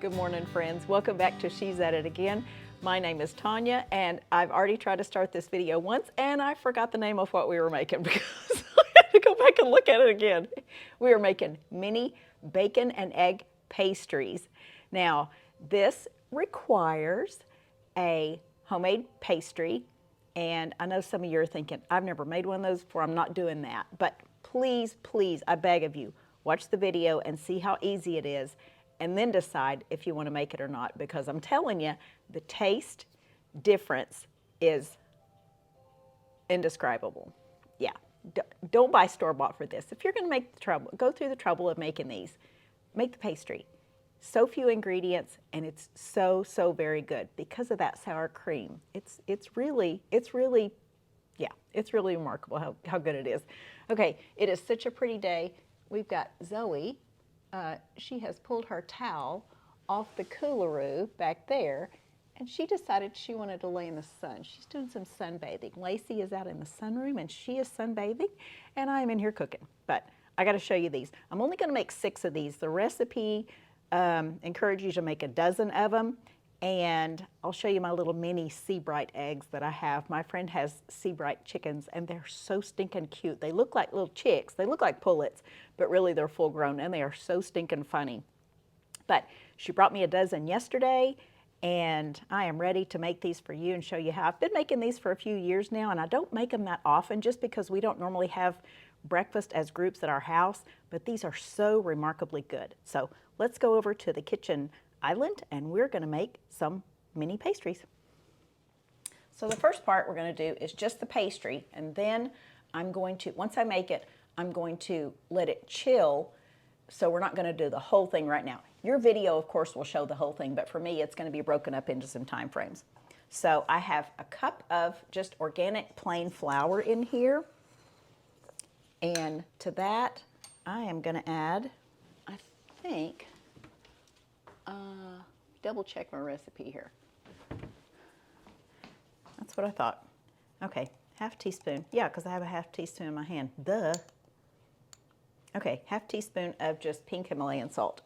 Good morning, friends. Welcome back to She's At It Again. My name is Tanya, and I've already tried to start this video once, and I forgot the name of what we were making because I had to go back and look at it again. We are making mini bacon and egg pastries. Now, this requires a homemade pastry, and I know some of you are thinking, I've never made one of those before, I'm not doing that. But please, please, I beg of you, watch the video and see how easy it is, and then decide if you want to make it or not, because I'm telling you, the taste difference is indescribable. Yeah, don't buy store-bought for this. If you're going to make the trouble, go through the trouble of making these, make the pastry. So few ingredients, and it's so very good because of that sour cream. It's really remarkable how good it is. Okay, it is such a pretty day. We've got Zoe. She has pulled her towel off the coolaroo back there, and she decided she wanted to lay in the sun. She's doing some sunbathing. Lacey is out in the sunroom, and she is sunbathing, and I'm in here cooking. But I got to show you these. I'm only going to make 6 of these. The recipe encourages you to make a dozen of them, and I'll show you my little mini Seabright eggs that I have. My friend has Seabright chickens, and they're so stinking cute. They look like little chicks. They look like pullets, but really they're full grown, and they are so stinking funny. But she brought me a dozen yesterday, and I am ready to make these for you and show you how. I've been making these for a few years now, and I don't make them that often just because we don't normally have breakfast as groups at our house, but these are so remarkably good. So let's go over to the kitchen island, and we're going to make some mini pastries. So the first part we're going to do is just the pastry, and then I'm going to, once I make it, I'm going to let it chill, so we're not going to do the whole thing right now. Your video, of course, will show the whole thing, but for me, it's going to be broken up into some time frames. So I have a cup of just organic plain flour in here, and to that, I am going to add, I think, double check my recipe here. That's what I thought. Okay, half teaspoon. Yeah, because I have a half teaspoon in my hand. Duh. Okay, half teaspoon of just pink Himalayan salt.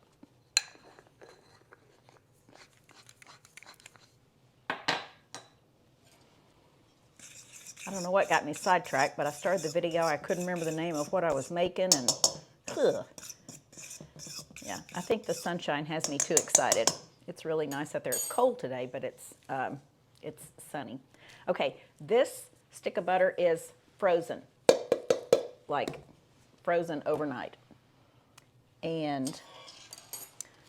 I don't know what got me sidetracked, but I started the video. I couldn't remember the name of what I was making, and yeah, I think the sunshine has me too excited. It's really nice out there. It's cold today, but it's sunny. Okay, this stick of butter is frozen, like frozen overnight. And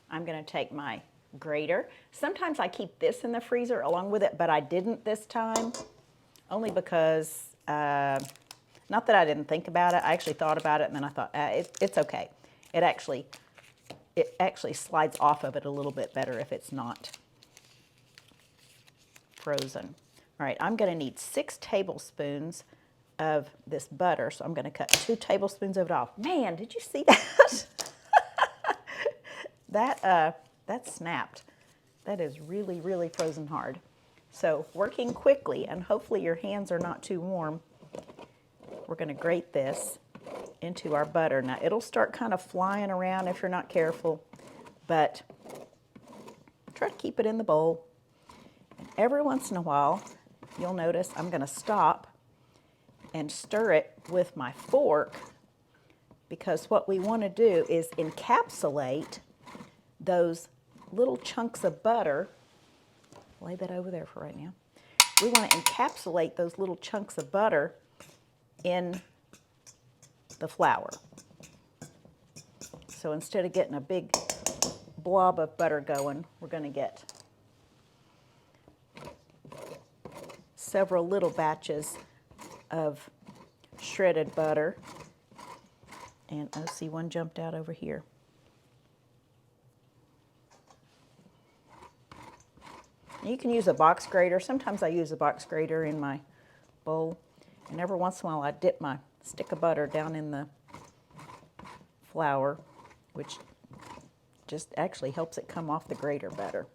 I'm going to take my grater. Sometimes I keep this in the freezer along with it, but I didn't this time, only because, not that I didn't think about it. I actually thought about it, and then I thought, it's okay. It actually slides off of it a little bit better if it's not frozen. All right, I'm going to need 6 tablespoons of this butter, so I'm going to cut 2 tablespoons of it off. Man, did you see that? That snapped. That is really frozen hard. So working quickly, and hopefully your hands are not too warm, we're going to grate this into our butter. Now, it'll start kind of flying around if you're not careful, but try to keep it in the bowl. And every once in a while, you'll notice I'm going to stop and stir it with my fork, because what we want to do is encapsulate those little chunks of butter. Lay that over there for right now. We want to encapsulate those little chunks of butter in the flour. So instead of getting a big blob of butter going, we're going to get several little batches of shredded butter. And I see one jumped out over here. You can use a box grater. Sometimes I use a box grater in my bowl. And every once in a while I dip my stick of butter down in the flour, which just actually helps it come off the grater better.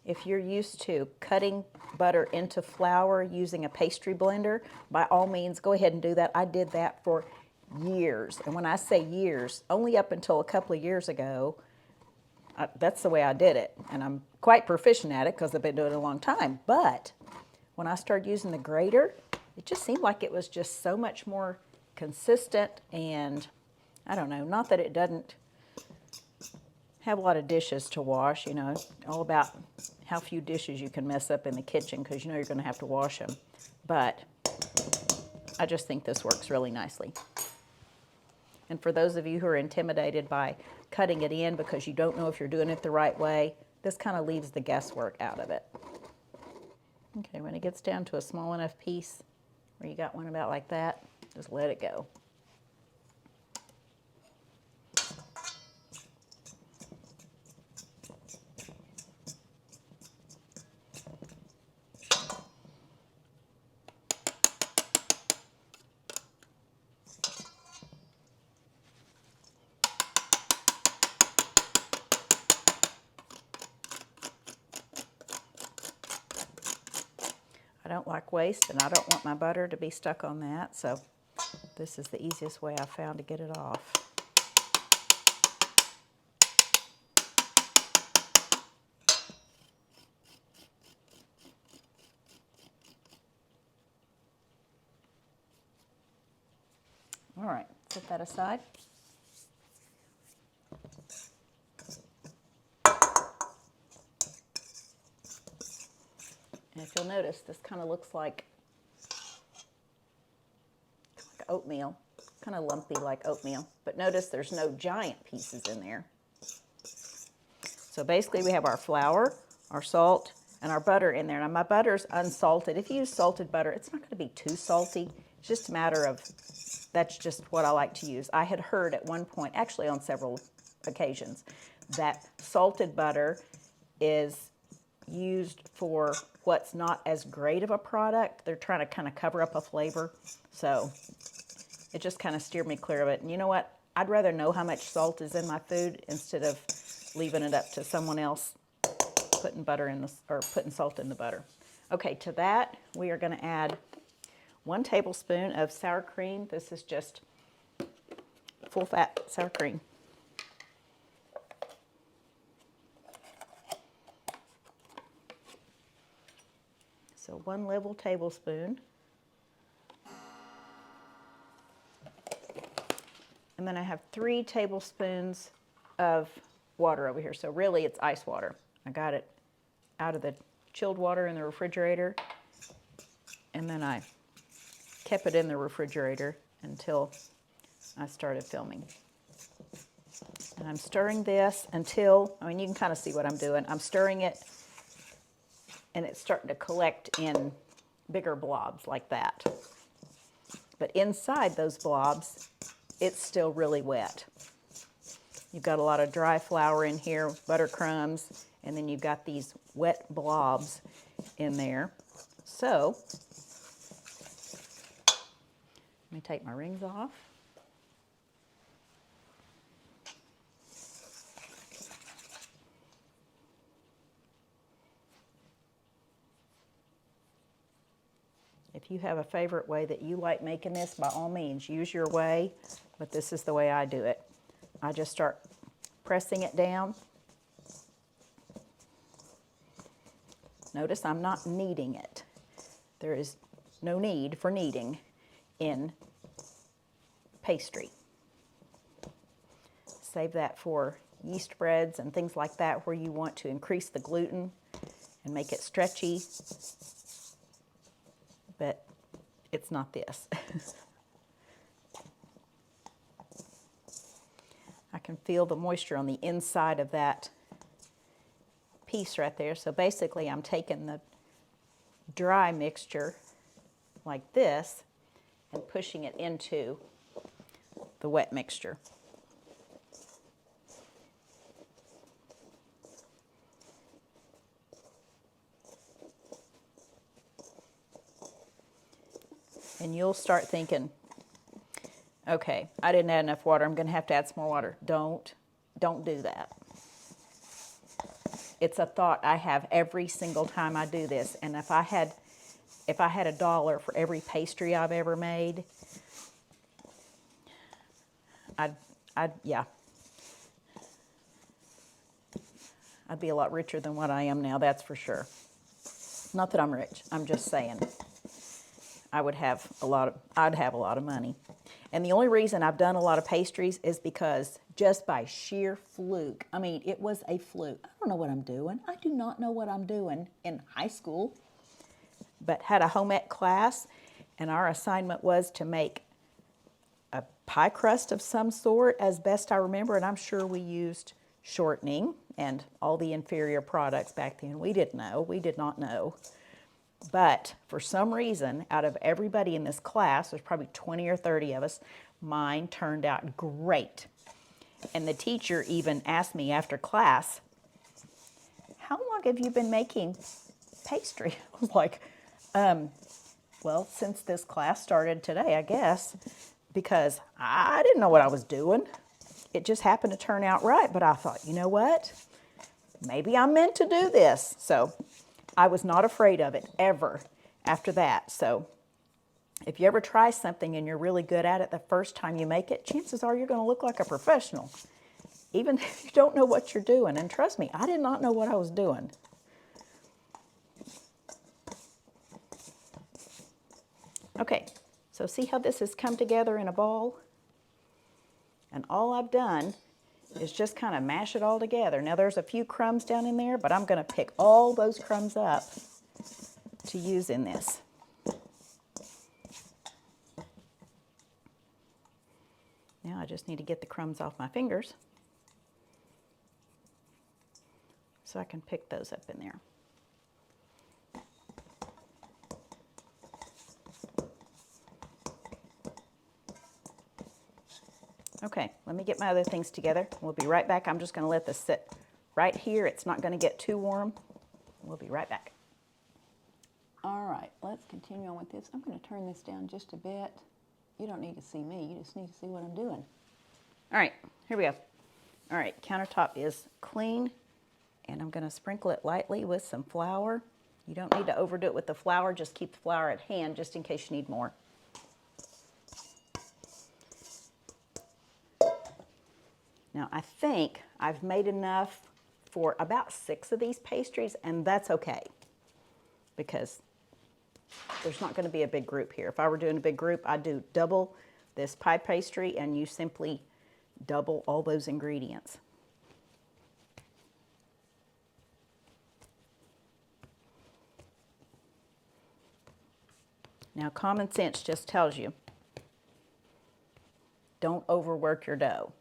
If you're used to cutting butter into flour using a pastry blender, by all means, go ahead and do that. I did that for years. And when I say years, only up until a couple of years ago, That's the way I did it. And I'm quite proficient at it because I've been doing it a long time. But when I started using the grater, it just seemed like it was just so much more consistent. And I don't know, not that it doesn't have a lot of dishes to wash, you know, all about how few dishes you can mess up in the kitchen because you know you're going to have to wash them. But I just think this works really nicely. And for those of you who are intimidated by cutting it in because you don't know if you're doing it the right way, this kind of leaves the guesswork out of it. Okay, when it gets down to a small enough piece where you got one about like that, just let it go. I don't like waste, and I don't want my butter to be stuck on that, so this is the easiest way I've found to get it off. All right, set that aside. And if you'll notice, this kind of looks like oatmeal, kind of lumpy like oatmeal. But notice there's no giant pieces in there. So basically we have our flour, our salt, and our butter in there. Now my butter's unsalted. If you use salted butter, it's not going to be too salty. It's just a matter of, that's just what I like to use. I had heard at one point, actually on several occasions, that salted butter is used for what's not as great of a product. They're trying to kind of cover up a flavor. So it just kind of steered me clear of it. And you know what? I'd rather know how much salt is in my food instead of leaving it up to someone else putting butter in the, or putting salt in the butter. Okay, to that we are going to add 1 tablespoon of sour cream. This is just full fat sour cream. So 1 level tablespoon. And then I have 3 tablespoons of water over here. So really it's ice water. I got it out of the chilled water in the refrigerator. And then I kept it in the refrigerator until I started filming. And I'm stirring this until, I mean, you can kind of see what I'm doing. I'm stirring it and it's starting to collect in bigger blobs like that. But inside those blobs, it's still really wet. You've got a lot of dry flour in here, butter crumbs, and then you've got these wet blobs in there. So, let me take my rings off. If you have a favorite way that you like making this, by all means, use your way, but this is the way I do it. I just start pressing it down. Notice I'm not kneading it. There is no need for kneading in pastry. Save that for yeast breads and things like that where you want to increase the gluten and make it stretchy. But it's not this. I can feel the moisture on the inside of that piece right there. So basically I'm taking the dry mixture like this and pushing it into the wet mixture. And you'll start thinking, okay, I didn't add enough water. I'm going to have to add some more water. Don't do that. It's a thought I have every single time I do this. And if I had $1 for every pastry I've ever made, yeah. I'd be a lot richer than what I am now, that's for sure. Not that I'm rich, I'm just saying I'd have a lot of money. And the only reason I've done a lot of pastries is because just by sheer fluke. I mean, it was a fluke. I don't know what I'm doing. I do not know what I'm doing in high school. But had a home ec class, and our assignment was to make a pie crust of some sort, as best I remember, and I'm sure we used shortening and all the inferior products back then. We did not know. But for some reason, out of everybody in this class, there's probably 20 or 30 of us, mine turned out great. And the teacher even asked me after class, how long have you been making pastry? I was like, well, since this class started today, I guess, because I didn't know what I was doing. It just happened to turn out right, but I thought, you know what? Maybe I'm meant to do this. So I was not afraid of it ever after that. So if you ever try something and you're really good at it the first time you make it, chances are you're going to look like a professional, even if you don't know what you're doing. And trust me, I did not know what I was doing. Okay, so see how this has come together in a ball? And all I've done is just kind of mash it all together. Now there's a few crumbs down in there, but I'm going to pick all those crumbs up to use in this. Now I just need to get the crumbs off my fingers so I can pick those up in there. Okay, let me get my other things together. We'll be right back. I'm just going to let this sit right here. It's not going to get too warm. We'll be right back. All right, let's continue on with this. I'm going to turn this down just a bit. You don't need to see me. You just need to see what I'm doing. All right, here we go. All right, countertop is clean, and I'm going to sprinkle it lightly with some flour. You don't need to overdo it with the flour. Just keep the flour at hand just in case you need more. Now, I think I've made enough for about 6 of these pastries, and that's okay because there's not going to be a big group here. If I were doing a big group, I'd do double this pie pastry, and you simply double all those ingredients. Now, common sense just tells you, don't overwork your dough.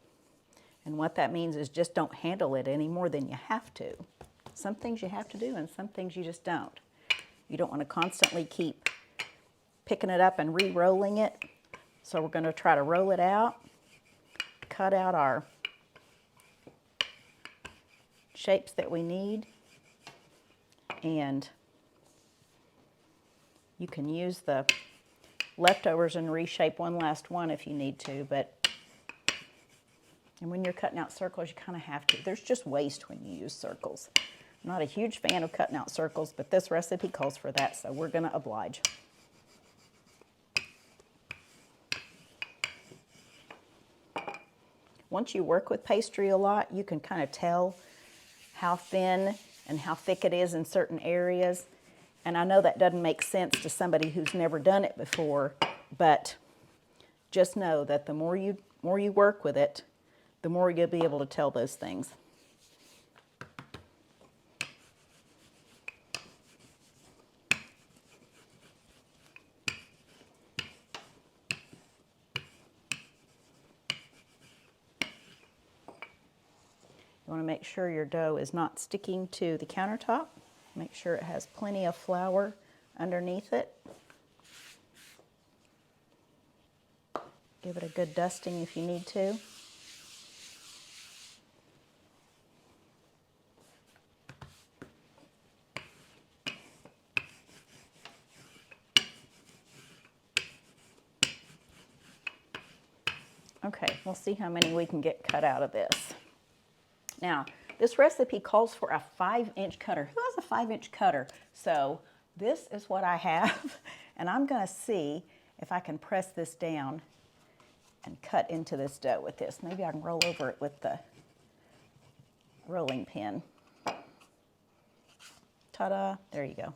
And what that means is just don't handle it any more than you have to. Some things you have to do and some things you just don't. You don't want to constantly keep picking it up and re-rolling it. So we're going to try to roll it out, cut out our shapes that we need, and you can use the leftovers and reshape one last one if you need to, and when you're cutting out circles, you kind of have to. There's just waste when you use circles. I'm not a huge fan of cutting out circles, but this recipe calls for that, so we're going to oblige. Once you work with pastry a lot, you can kind of tell how thin and how thick it is in certain areas. And I know that doesn't make sense to somebody who's never done it before, but just know that the more you work with it, the more you'll be able to tell those things. You want to make sure your dough is not sticking to the countertop. Make sure it has plenty of flour underneath it. Give it a good dusting if you need to. Okay, we'll see how many we can get cut out of this. Now, this recipe calls for a 5-inch cutter. Who has a 5-inch cutter? So this is what I have, and I'm going to see if I can press this down and cut into this dough with this. Maybe I can roll over it with the rolling pin. Ta-da, there you go.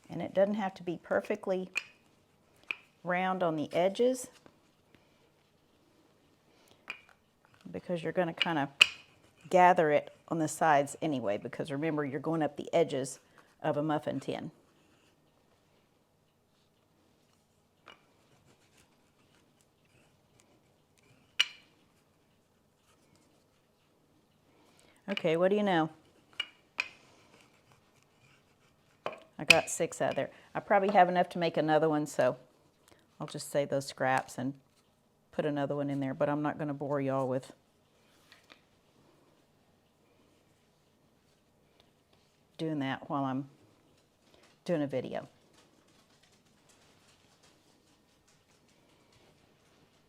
And it doesn't have to be perfectly round on the edges because you're going to kind of gather it on the sides anyway, because remember, you're going up the edges of a muffin tin. Okay, what do you know? I got 6 out of there. I probably have enough to make another one, so I'll just save those scraps and put another one in there, but I'm not going to bore y'all with doing that while I'm doing a video.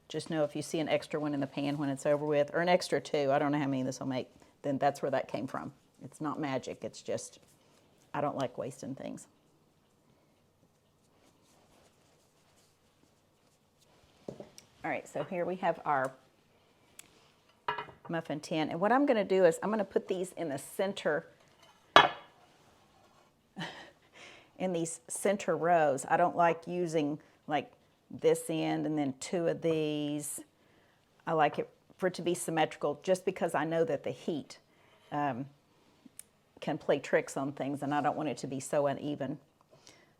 Just know if you see an extra one in the pan when it's over with, or an extra 2, I don't know how many this will make, then that's where that came from. It's not magic, it's just, I don't like wasting things. All right, so here we have our muffin tin. And what I'm gonna do is I'm gonna put these in the center, in these center rows. I don't like using like this end and then 2 of these. I like it for it to be symmetrical just because I know that the heat can play tricks on things and I don't want it to be so uneven.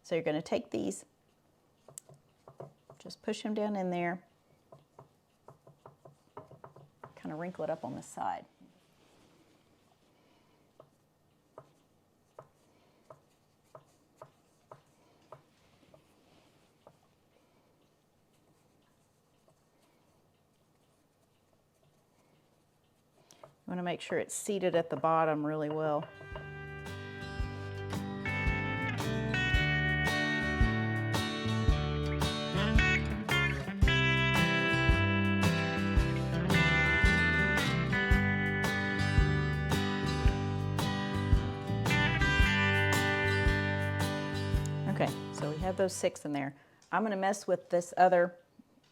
So you're gonna take these, just push them down in there, kind of wrinkle it up on the side. You want to make sure it's seated at the bottom really well. Okay, so we have those 6 in there. I'm going to mess with this other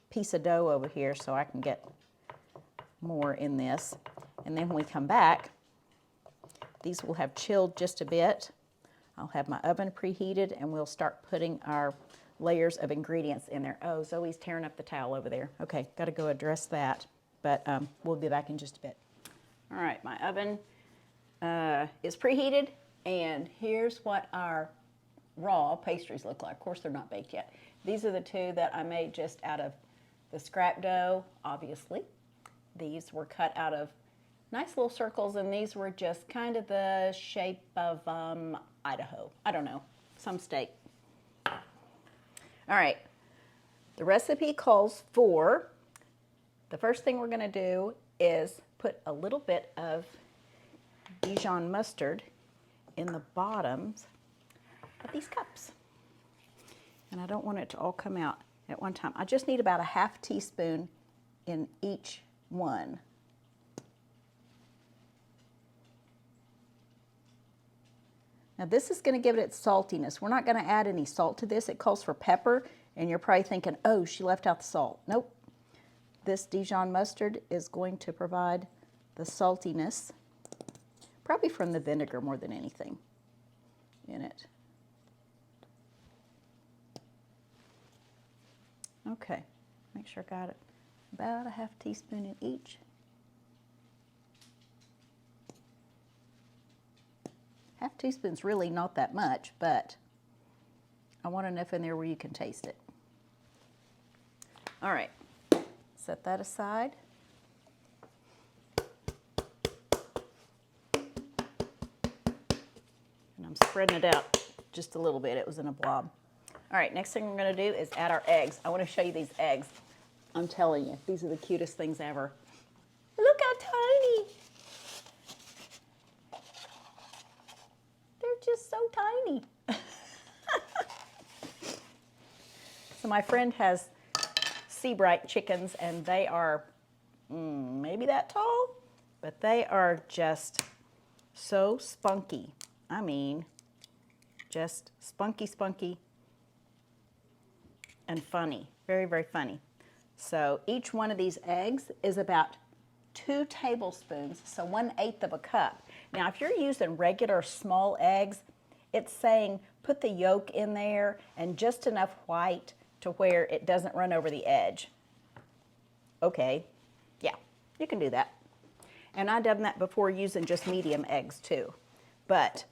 piece of dough over here so I can get more in this. And then when we come back, these will have chilled just a bit. I'll have my oven preheated and we'll start putting our layers of ingredients in there. Oh, Zoe's tearing up the towel over there. Okay, got to go address that, but we'll be back in just a bit. All right, my oven is preheated, and here's what our raw pastries look like. Of course, they're not baked yet. These are the 2 that I made just out of the scrap dough, obviously. These were cut out of nice little circles, and these were just kind of the shape of Idaho. I don't know, some state. All right, the recipe calls for, the first thing we're going to do is put a little bit of Dijon mustard in the bottoms of these cups. And I don't want it to all come out at one time. I just need about a ½ teaspoon in each one. Now this is going to give it its saltiness. We're not going to add any salt to this. It calls for pepper, and you're probably thinking, oh, she left out the salt. Nope. This Dijon mustard is going to provide the saltiness, probably from the vinegar more than anything in it. Okay, make sure I got it. About a ½ teaspoon in each. ½ teaspoon's really not that much, but I want enough in there where you can taste it. All right, set that aside. And I'm spreading it out just a little bit. It was in a blob. All right, next thing we're going to do is add our eggs. I want to show you these eggs. I'm telling you, these are the cutest things ever. Look how tiny. They're just so tiny. So my friend has Seabright chickens, and they are maybe that tall, but they are just so spunky. I mean, just spunky, spunky. and funny, very, very funny. So each one of these eggs is about 2 tablespoons, so 1/8 of a cup. Now, if you're using regular small eggs, it's saying put the yolk in there and just enough white to where it doesn't run over the edge. Okay, yeah, you can do that. And I've done that before using just medium eggs too. But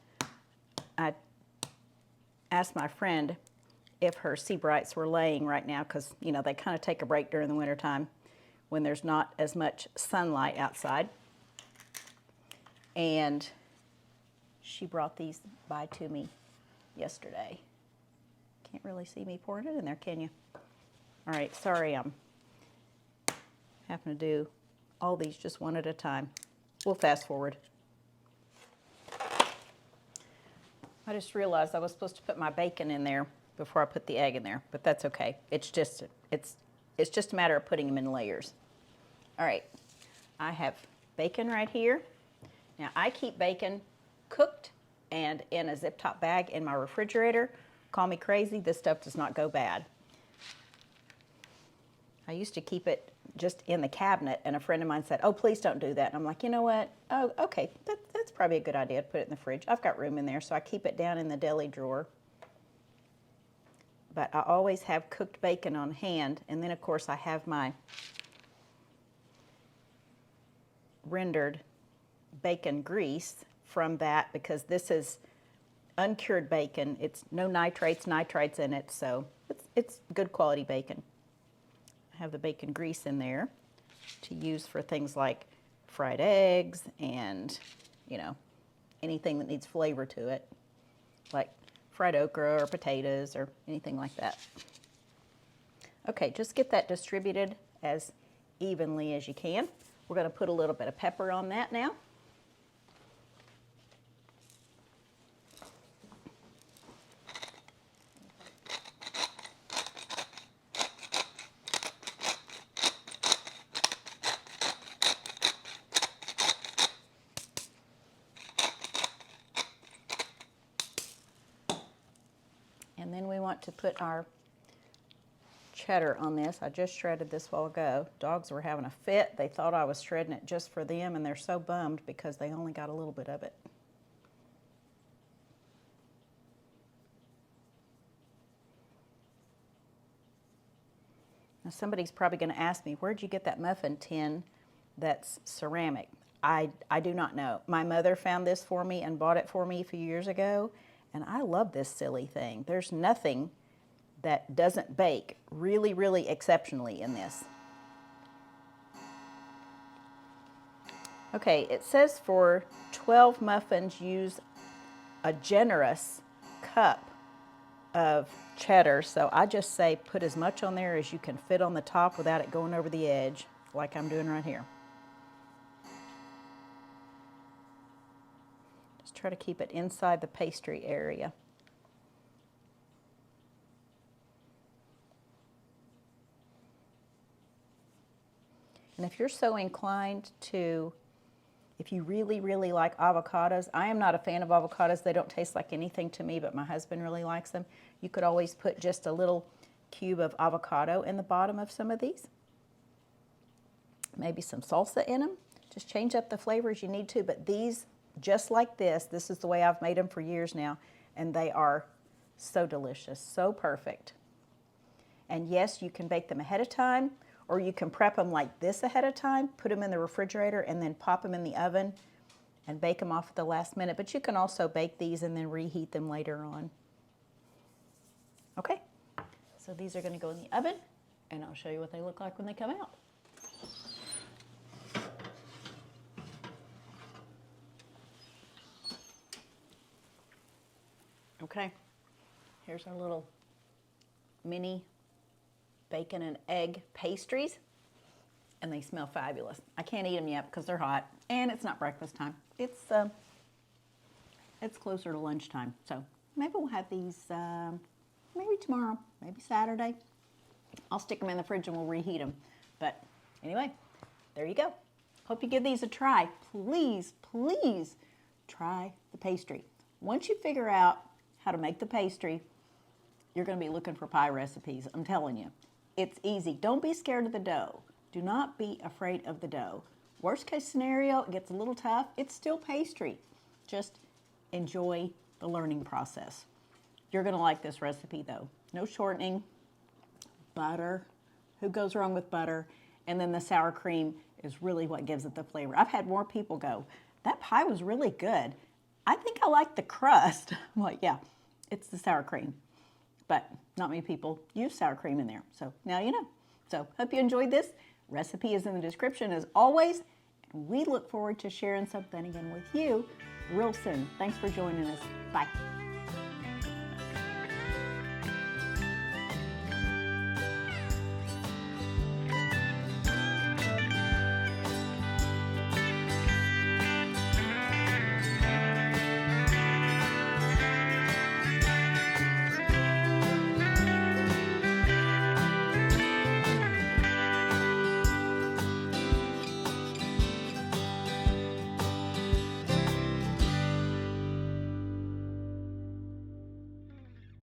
I asked my friend if her Sea Brights were laying right now, because you know they kind of take a break during the wintertime when there's not as much sunlight outside. And she brought these by to me yesterday. Can't really see me pouring it in there, can you? All right, sorry, I'm having to do all these just one at a time. We'll fast forward. I just realized I was supposed to put my bacon in there before I put the egg in there, but that's okay. It's just a matter of putting them in layers. All right, I have bacon right here. Now I keep bacon cooked and in a zip top bag in my refrigerator. Call me crazy, this stuff does not go bad. I used to keep it just in the cabinet, and a friend of mine said, oh, please don't do that. And I'm like, you know what? Oh, okay, that's probably a good idea to put it in the fridge. I've got room in there, so I keep it down in the deli drawer. But I always have cooked bacon on hand, and then of course I have my rendered bacon grease from that, because this is uncured bacon. It's no nitrates in it, so it's good quality bacon. I have the bacon grease in there to use for things like fried eggs and, you know, anything that needs flavor to it, like fried okra or potatoes or anything like that. Okay, just get that distributed as evenly as you can. We're going to put a little bit of pepper on that now. And then we want to put our cheddar on this. I just shredded this while ago. Dogs were having a fit. They thought I was shredding it just for them, and they're so bummed because they only got a little bit of it. Now somebody's probably going to ask me, where'd you get that muffin tin that's ceramic? I do not know. My mother found this for me and bought it for me a few years ago, and I love this silly thing. There's nothing that doesn't bake really, really exceptionally in this. Okay, it says for 12 muffins, use a generous cup of cheddar. So I just say put as much on there as you can fit on the top without it going over the edge, like I'm doing right here. Just try to keep it inside the pastry area. And if you're so inclined to, if you really, really like avocados, I am not a fan of avocados. They don't taste like anything to me, but my husband really likes them. You could always put just a little cube of avocado in the bottom of some of these. Maybe some salsa in them. Just change up the flavors you need to, but these, just like this is the way I've made them for years now, and they are so delicious, so perfect. And yes, you can bake them ahead of time, or you can prep them like this ahead of time, put them in the refrigerator, and then pop them in the oven and bake them off at the last minute. But you can also bake these and then reheat them later on. Okay, so these are going to go in the oven, and I'll show you what they look like when they come out. Okay, here's our little mini bacon and egg pastries, and they smell fabulous. I can't eat them yet because they're hot, and it's not breakfast time. It's closer to lunchtime, so maybe we'll have these maybe tomorrow, maybe Saturday. I'll stick them in the fridge and we'll reheat them. But anyway, there you go. Hope you give these a try. Please, please try the pastry. Once you figure out how to make the pastry, you're going to be looking for pie recipes. I'm telling you. It's easy. Don't be scared of the dough. Do not be afraid of the dough. Worst case scenario, it gets a little tough. It's still pastry. Just enjoy the learning process. You're going to like this recipe though. No shortening, butter. Who goes wrong with butter? And then the sour cream is really what gives it the flavor. I've had more people go, that pie was really good. I think I like the crust. I'm like, yeah, it's the sour cream. But not many people use sour cream in there. So now you know. So hope you enjoyed this. Recipe is in the description as always. And we look forward to sharing something again with you real soon. Thanks for joining us. Bye.